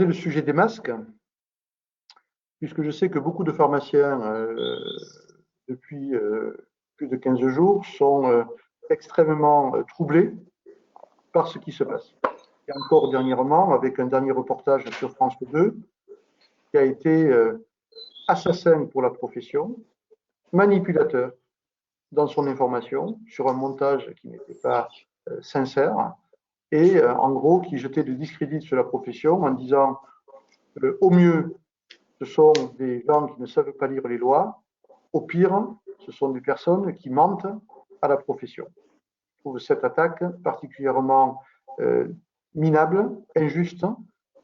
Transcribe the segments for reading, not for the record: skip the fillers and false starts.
aborder le sujet des masques, puisque je sais que beaucoup de pharmaciens, depuis plus de 15 jours, sont extrêmement troublés par ce qui se passe. Et encore dernièrement, avec un dernier reportage sur France 2, qui a été assassin pour la profession, manipulateur dans son information, sur un montage qui n'était pas sincère, et en gros qui jetait du discrédit sur la profession en disant au mieux, ce sont des gens qui ne savent pas lire les lois, au pire, ce sont des personnes qui mentent à la profession. Je trouve cette attaque particulièrement minable, injuste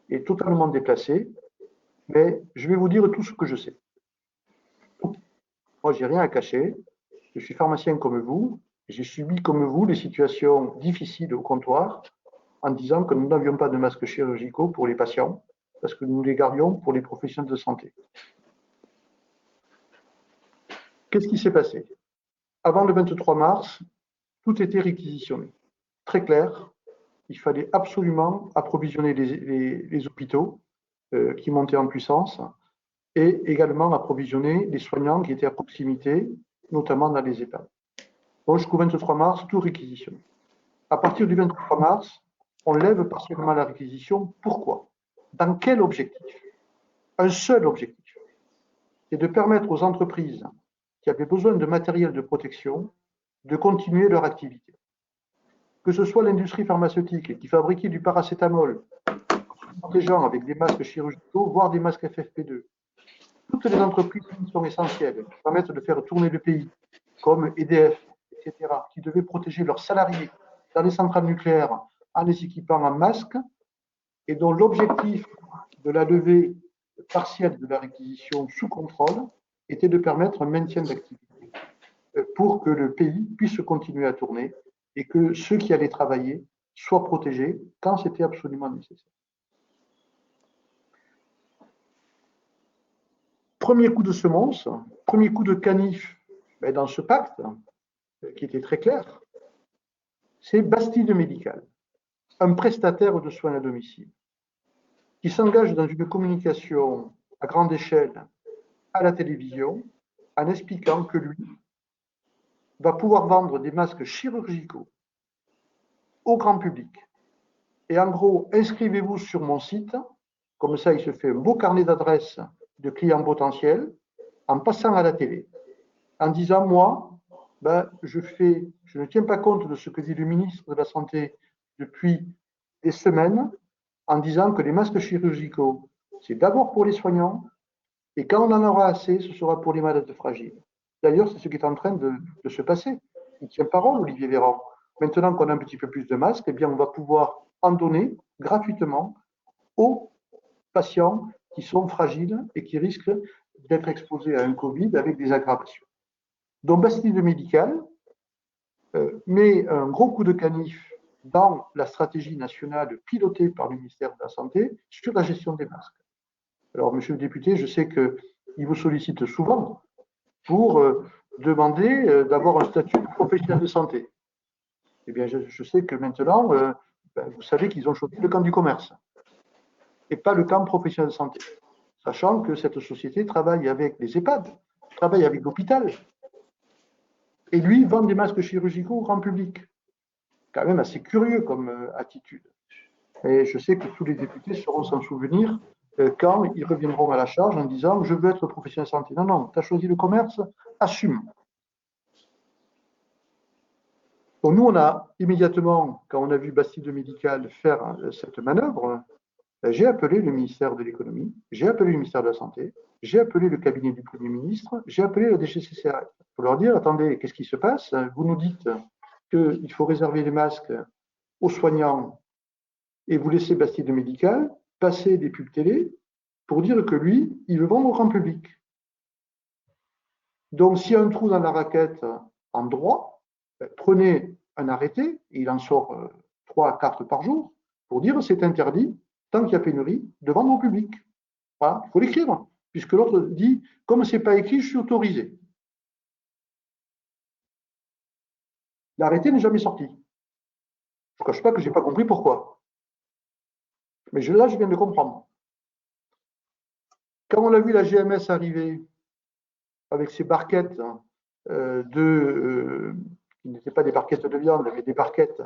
et totalement déplacée, mais je vais vous dire tout ce que je sais. Moi, j'ai rien à cacher, je suis pharmacien comme vous, j'ai subi comme vous les situations difficiles au comptoir en disant que nous n'avions pas de masques chirurgicaux pour les patients, parce que nous les gardions pour les professionnels de santé. Qu'est-ce qui s'est passé? Avant le 23 mars, tout était réquisitionné. Très clair, il fallait absolument approvisionner les hôpitaux qui montaient en puissance et également approvisionner les soignants qui étaient à proximité, notamment dans les EHPAD. Donc jusqu'au 23 mars, tout réquisitionné. À partir du 23 mars, on lève partiellement la réquisition. Pourquoi? Dans quel objectif? Un seul objectif, c'est de permettre aux entreprises qui avaient besoin de matériel de protection de continuer leur activité. Que ce soit l'industrie pharmaceutique qui fabriquait du paracétamol, protégeant avec des masques chirurgicaux, voire des masques FFP2. Toutes les entreprises qui sont essentielles, qui permettent de faire tourner le pays, comme EDF, etc., qui devaient protéger leurs salariés dans les centrales nucléaires en les équipant en masques, et dont l'objectif de la levée partielle de la réquisition sous contrôle était de permettre un maintien d'activité pour que le pays puisse continuer à tourner et que ceux qui allaient travailler soient protégés quand c'était absolument nécessaire. Premier coup de semonce, premier coup de canif dans ce pacte, qui était très clair, c'est Bastide Médical, un prestataire de soins à domicile, qui s'engage dans une communication à grande échelle à la télévision en expliquant que lui va pouvoir vendre des masques chirurgicaux au grand public. Et en gros, inscrivez-vous sur mon site, comme ça il se fait un beau carnet d'adresses de clients potentiels en passant à la télé, en disant moi, je ne tiens pas compte de ce que dit le ministre de la Santé depuis des semaines, en disant que les masques chirurgicaux, c'est d'abord pour les soignants, et quand on en aura assez, ce sera pour les malades fragiles. D'ailleurs, c'est ce qui est en train de se passer. Il tient parole, Olivier Véran. Maintenant qu'on a un petit peu plus de masques, eh bien, on va pouvoir en donner gratuitement aux patients qui sont fragiles et qui risquent d'être exposés à un Covid avec des aggravations. Donc, Bastide Médical met un gros coup de canif dans la stratégie nationale pilotée par le ministère de la Santé sur la gestion des masques. Alors, monsieur le député, je sais qu'il vous sollicite souvent pour demander d'avoir un statut de professionnel de santé. Eh bien, je sais que maintenant, vous savez qu'ils ont choisi le camp du commerce et pas le camp professionnel de santé, sachant que cette société travaille avec les EHPAD, travaille avec l'hôpital, et lui vend des masques chirurgicaux au grand public. Quand même assez curieux comme attitude. Et je sais que tous les députés sauront s'en souvenir quand ils reviendront à la charge en disant « je veux être professionnel de santé ». Non, non, tu as choisi le commerce, assume. Donc nous, on a immédiatement, quand on a vu Bastide Médical faire cette manœuvre, j'ai appelé le ministère de l'économie, j'ai appelé le ministère de la Santé, j'ai appelé le cabinet du Premier ministre, j'ai appelé la DGCCRF pour leur dire « attendez, qu'est-ce qui se passe? Vous nous dites qu'il faut réserver les masques aux soignants et vous laissez Bastide Médical passer des pubs télé pour dire que lui, il veut vendre au grand public. Donc, s'il y a un trou dans la raquette en droit, prenez un arrêté, et il en sort 3 à 4 par jour, pour dire c'est interdit, tant qu'il y a pénurie, de vendre au public. Voilà, il faut l'écrire, puisque l'autre dit, comme ce n'est pas écrit, je suis autorisé. L'arrêté n'est jamais sorti. Je ne cache pas que je n'ai pas compris pourquoi. Mais là, je viens de comprendre. Quand on a vu la GMS arriver avec ses barquettes qui n'étaient pas des barquettes de viande, mais des barquettes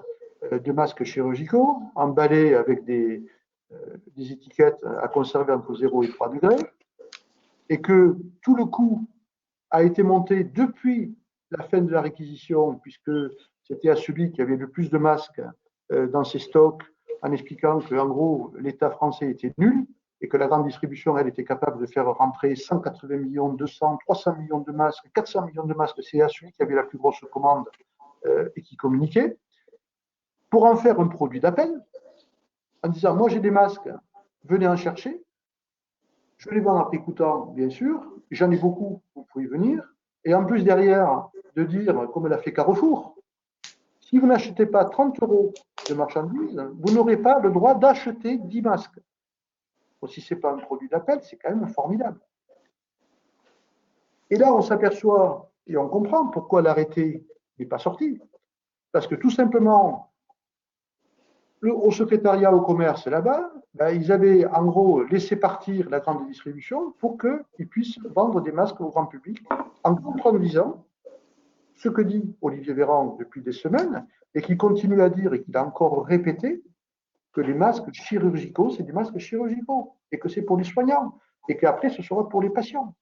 de masques chirurgicaux, emballées avec des étiquettes à conserver entre 0 et 3 degrés, et que tout le coût a été monté depuis la fin de la réquisition, puisque c'était à celui qui avait le plus de masques dans ses stocks, en expliquant qu'en gros, l'État français était nul et que la grande distribution, elle, était capable de faire rentrer 180 millions, 200, 300 millions de masques, 400 millions de masques. C'est à celui qui avait la plus grosse commande et qui communiquait, pour en faire un produit d'appel, en disant, moi j'ai des masques, venez en chercher. Je les vends à prix coûtant, bien sûr. J'en ai beaucoup, vous pouvez venir. Et en plus, derrière, de dire, comme l'a fait Carrefour, si vous n'achetez pas 30 € de marchandises, vous n'aurez pas le droit d'acheter 10 masques. Bon, si ce n'est pas un produit d'appel, c'est quand même formidable. Et là, on s'aperçoit et on comprend pourquoi l'arrêté n'est pas sorti. Parce que tout simplement, au secrétariat au commerce là-bas, ben, ils avaient en gros laissé partir la grande distribution pour qu'ils puissent vendre des masques au grand public en contredisant ce que dit Olivier Véran depuis des semaines et qui continue à dire et qu'il a encore répété que les masques chirurgicaux, c'est des masques chirurgicaux et que c'est pour les soignants et qu'après ce sera pour les patients.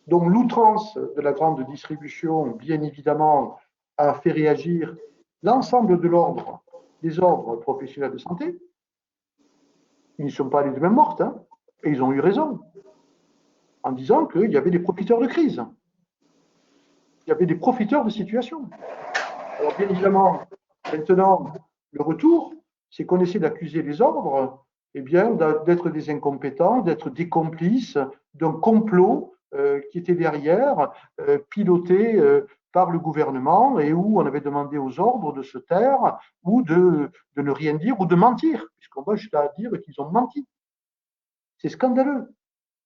Donc l'outrance de la grande distribution, bien évidemment, a fait réagir l'ensemble de l'ordre, des ordres professionnels de santé. Ils ne sont pas allés de même morte, hein, et ils ont eu raison, en disant qu'il y avait des profiteurs de crise. Il y avait des profiteurs de situation. Alors bien évidemment, maintenant, le retour, c'est qu'on essaie d'accuser les ordres eh bien, d'être des incompétents, d'être des complices d'un complot qui était derrière, piloté par le gouvernement et où on avait demandé aux ordres de se taire ou de ne rien dire ou de mentir, puisqu'on va jusqu'à dire qu'ils ont menti. C'est scandaleux.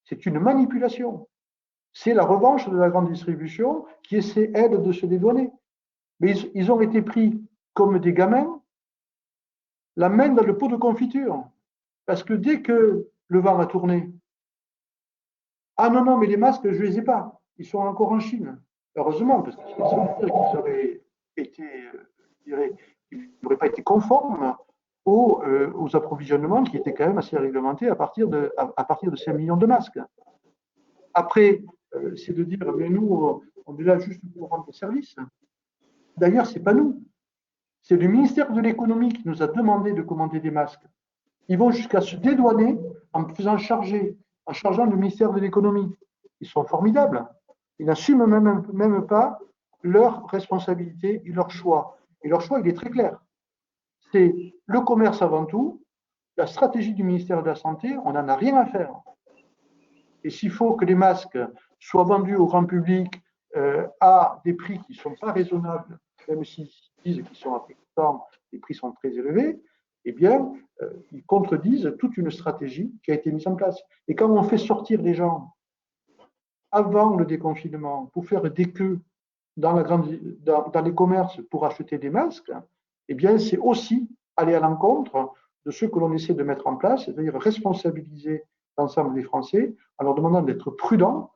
C'est une manipulation. C'est la revanche de la grande distribution qui essaie, elle, de se dédouaner. Mais ils ont été pris comme des gamins, la main dans le pot de confiture. Parce que dès que le vent a tourné, ah non, non, mais les masques, je ne les ai pas. Ils sont encore en Chine. Heureusement, parce qu'ils auraient été, ils n'auraient pas été conformes aux approvisionnements qui étaient quand même assez réglementés à partir de 5 millions de masques. Après, c'est de dire, mais nous, on est là juste pour rendre service. D'ailleurs, ce n'est pas nous. C'est le ministère de l'économie qui nous a demandé de commander des masques. Ils vont jusqu'à se dédouaner en faisant en chargeant le ministère de l'économie. Ils sont formidables. Ils n'assument même pas leur responsabilité et leur choix. Et leur choix, il est très clair. C'est le commerce avant tout, la stratégie du ministère de la Santé, on n'en a rien à faire. Et s'il faut que les masques soient vendus au grand public à des prix qui ne sont pas raisonnables, même s'ils disent qu'ils sont à prix coûtant, les prix sont très élevés, eh bien, ils contredisent toute une stratégie qui a été mise en place. Et quand on fait sortir les gens avant le déconfinement pour faire des queues dans les commerces pour acheter des masques, eh bien, c'est aussi aller à l'encontre de ce que l'on essaie de mettre en place, c'est-à-dire responsabiliser l'ensemble des Français en leur demandant d'être prudents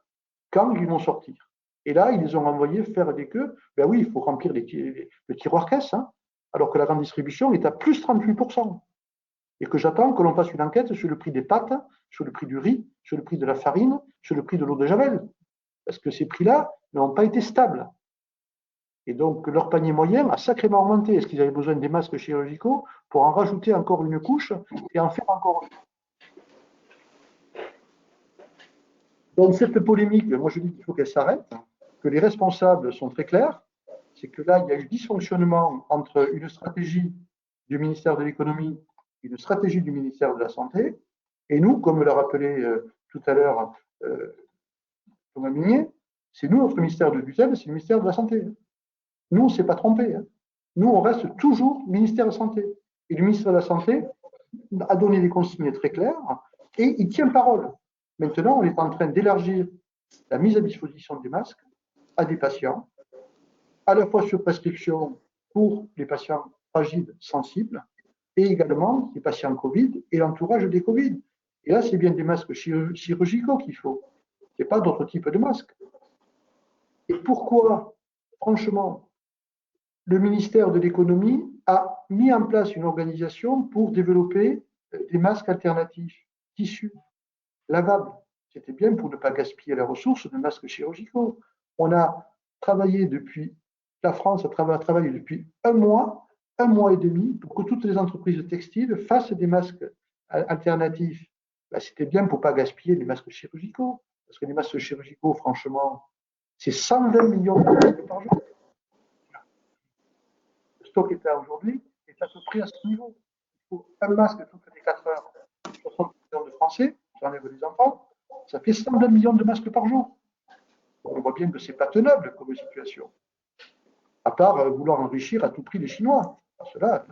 quand ils vont sortir. Et là, ils les ont envoyés faire des queues. Ben oui, il faut remplir le tiroir caisse, hein, alors que la grande distribution est à plus 38%. Et que j'attends que l'on fasse une enquête sur le prix des pâtes, sur le prix du riz, sur le prix de la farine, sur le prix de l'eau de Javel. Parce que ces prix-là n'ont pas été stables. Et donc, leur panier moyen a sacrément augmenté. Est-ce qu'ils avaient besoin des masques chirurgicaux pour en rajouter encore une couche et en faire encore une? Donc, cette polémique, moi je dis qu'il faut qu'elle s'arrête, que les responsables sont très clairs. C'est que là, il y a eu dysfonctionnement entre une stratégie du ministère de l'économie et une stratégie du ministère de la Santé. Et nous, comme l'a rappelé tout à l'heure Thomas Minier, c'est nous, notre ministère de tutelle, c'est le ministère de la Santé. Nous, on ne s'est pas trompé. Hein. Nous, on reste toujours ministère de la Santé. Et le ministère de la Santé a donné des consignes très claires et il tient parole. Maintenant, on est en train d'élargir la mise à disposition des masques à des patients, à la fois sur prescription pour les patients fragiles, sensibles, et également les patients Covid et l'entourage des Covid. Et là, c'est bien des masques chirurgicaux qu'il faut. Il n'y a pas d'autre type de masque. Et pourquoi, franchement, le ministère de l'économie a mis en place une organisation pour développer des masques alternatifs, tissus, lavables. C'était bien pour ne pas gaspiller la ressource de masques chirurgicaux. On a travaillé depuis, la France a travaillé depuis un mois et demi, pour que toutes les entreprises textiles fassent des masques alternatifs. Ben, c'était bien pour ne pas gaspiller les masques chirurgicaux. Parce que les masques chirurgicaux, franchement, c'est 120 millions de masques par jour. Le stock est à aujourd'hui est à peu près à ce niveau. Il faut un masque toutes les 4 heures. 60 millions de Français, j'enlève les enfants, ça fait 102 millions de masques par jour. On voit bien que ce n'est pas tenable comme situation. À part vouloir enrichir à tout prix les Chinois. Cela,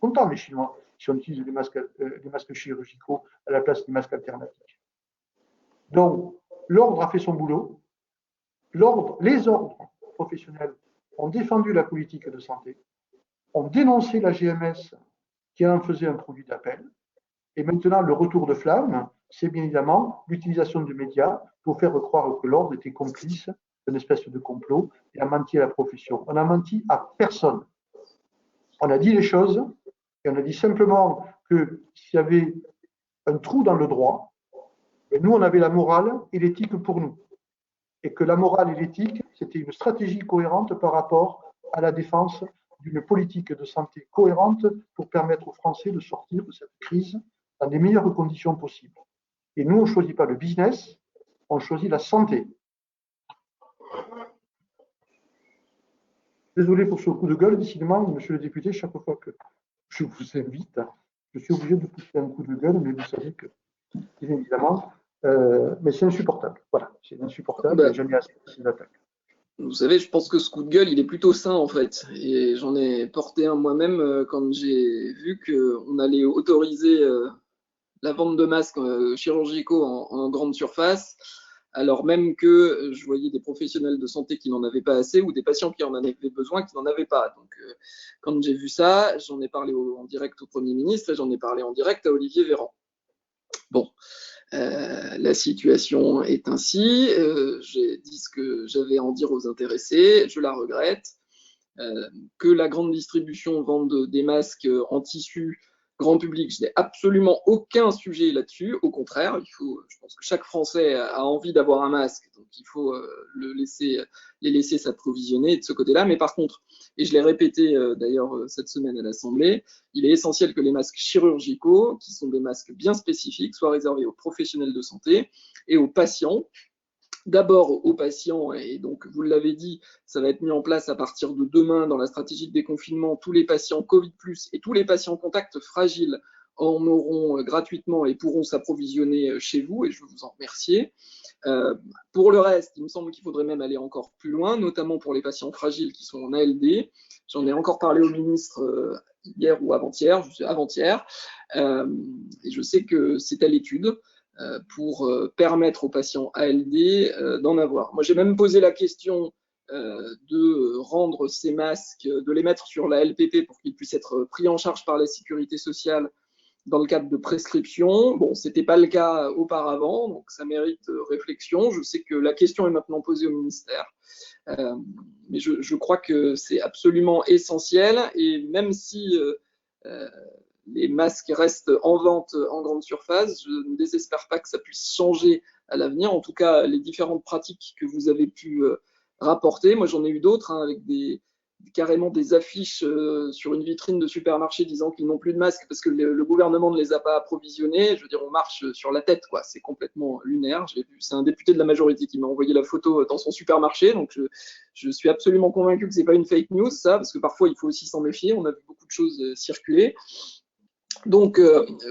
content les Chinois si on utilise des masques chirurgicaux à la place des masques alternatifs. Donc, l'ordre a fait son boulot. Les ordres professionnels ont défendu la politique de santé, ont dénoncé la GMS qui en faisait un produit d'appel. Et maintenant, le retour de flamme, c'est bien évidemment l'utilisation des médias pour faire croire que l'ordre était complice d'une espèce de complot et a menti à la profession. On n'a menti à personne. On a dit les choses et on a dit simplement que s'il y avait un trou dans le droit, et nous, on avait la morale et l'éthique pour nous. Et que la morale et l'éthique, c'était une stratégie cohérente par rapport à la défense d'une politique de santé cohérente pour permettre aux Français de sortir de cette crise dans les meilleures conditions possibles. Et nous, on ne choisit pas le business, on choisit la santé. Désolé pour ce coup de gueule, décidément, monsieur le député, chaque fois que je vous invite, je suis obligé de pousser un coup de gueule, mais vous savez que, bien évidemment, mais c'est insupportable. Voilà, c'est insupportable et j'en ai assez de ces attaques. Vous savez, je pense que ce coup de gueule, il est plutôt sain en fait. Et j'en ai porté un moi-même quand j'ai vu qu'on allait autoriser la vente de masques chirurgicaux en grande surface, alors même que je voyais des professionnels de santé qui n'en avaient pas assez ou des patients qui en avaient besoin qui n'en avaient pas. Donc, quand j'ai vu ça, j'en ai parlé en direct au Premier ministre et j'en ai parlé en direct à Olivier Véran. Bon, la situation est ainsi. J'ai dit ce que j'avais à en dire aux intéressés. Je la regrette. Que la grande distribution vende des masques en tissu grand public, je n'ai absolument aucun sujet là-dessus. Au contraire, je pense que chaque Français a envie d'avoir un masque, donc il faut les laisser s'approvisionner de ce côté-là. Mais par contre, et je l'ai répété d'ailleurs cette semaine à l'Assemblée, il est essentiel que les masques chirurgicaux, qui sont des masques bien spécifiques, soient réservés aux professionnels de santé et aux patients. D'abord aux patients, et donc vous l'avez dit, ça va être mis en place à partir de demain dans la stratégie de déconfinement. Tous les patients Covid+, et tous les patients contacts fragiles en auront gratuitement et pourront s'approvisionner chez vous, et je veux vous en remercier. Pour le reste, il me semble qu'il faudrait même aller encore plus loin, notamment pour les patients fragiles qui sont en ALD. J'en ai encore parlé au ministre hier ou avant-hier, et je sais que c'est à l'étude pour permettre aux patients ALD d'en avoir. Moi, j'ai même posé la question de rendre ces masques, de les mettre sur la LPP pour qu'ils puissent être pris en charge par la sécurité sociale dans le cadre de prescription. Bon, ce n'était pas le cas auparavant, donc ça mérite réflexion. Je sais que la question est maintenant posée au ministère, mais je crois que c'est absolument essentiel, et même si les masques restent en vente en grande surface, je ne désespère pas que ça puisse changer à l'avenir. En tout cas, les différentes pratiques que vous avez pu rapporter, moi j'en ai eu d'autres, avec carrément des affiches sur une vitrine de supermarché disant qu'ils n'ont plus de masques parce que le gouvernement ne les a pas approvisionnés. Je veux dire, on marche sur la tête, quoi. C'est complètement lunaire. C'est un député de la majorité qui m'a envoyé la photo dans son supermarché, donc je suis absolument convaincu que c'est pas une fake news, ça, parce que parfois il faut aussi s'en méfier. On a vu beaucoup de choses circuler. Donc,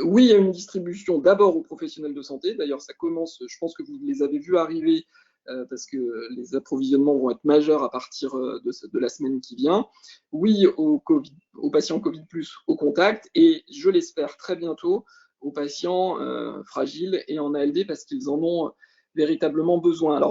oui, il y a une distribution d'abord aux professionnels de santé. D'ailleurs, ça commence, je pense que vous les avez vus arriver parce que les approvisionnements vont être majeurs à partir de la semaine qui vient. Oui, aux patients Covid+, au contact, et je l'espère très bientôt aux patients fragiles et en ALD parce qu'ils en ont véritablement besoin. Alors,